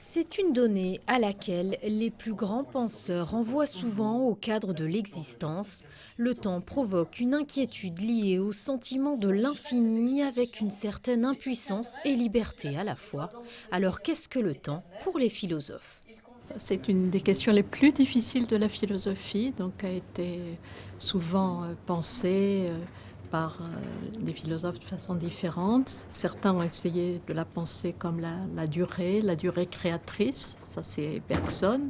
C'est une donnée à laquelle les plus grands penseurs renvoient souvent au cadre de l'existence. Le temps provoque une inquiétude liée au sentiment de l'infini avec une certaine impuissance et liberté à la fois. Alors qu'est-ce que le temps pour les philosophes? Ça, c'est une des questions les plus difficiles de la philosophie, donc a été souvent pensée par des philosophes de façon différente. Certains ont essayé de la penser comme la durée créatrice, ça c'est Bergson.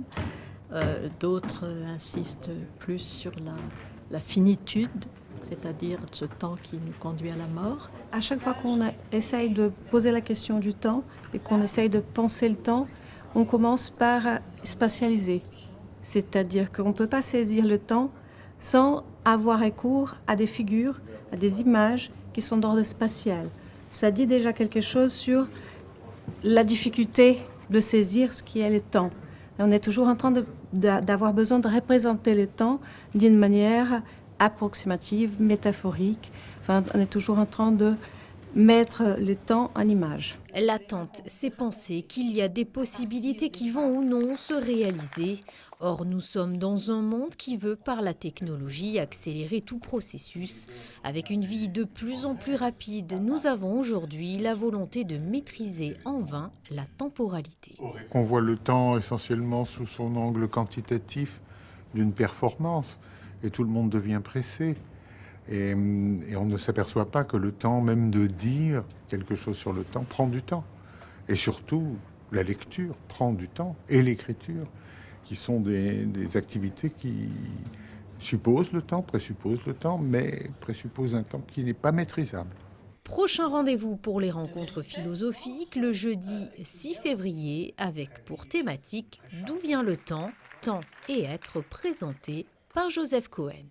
D'autres insistent plus sur la finitude, c'est-à-dire ce temps qui nous conduit à la mort. À chaque fois essaye de poser la question du temps et qu'on essaye de penser le temps, on commence par spatialiser. C'est-à-dire qu'on ne peut pas saisir le temps sans avoir recours à des figures, à des images qui sont d'ordre spatial. Ça dit déjà quelque chose sur la difficulté de saisir ce qui est le temps. Et on est toujours en train d'avoir besoin de représenter le temps d'une manière approximative, métaphorique. Enfin, on est toujours en train de mettre le temps en image. L'attente, c'est penser qu'il y a des possibilités qui vont ou non se réaliser. Or, nous sommes dans un monde qui veut, par la technologie, accélérer tout processus. Avec une vie de plus en plus rapide, nous avons aujourd'hui la volonté de maîtriser en vain la temporalité. On voit le temps essentiellement sous son angle quantitatif d'une performance et tout le monde devient pressé. Et on ne s'aperçoit pas que le temps, même de dire quelque chose sur le temps, prend du temps. Et surtout, la lecture prend du temps, et l'écriture, qui sont des activités qui supposent le temps, présupposent le temps, mais présupposent un temps qui n'est pas maîtrisable. Prochain rendez-vous pour les rencontres philosophiques le jeudi 6 février avec pour thématique D'où vient le temps, temps et être présenté par Joseph Cohen.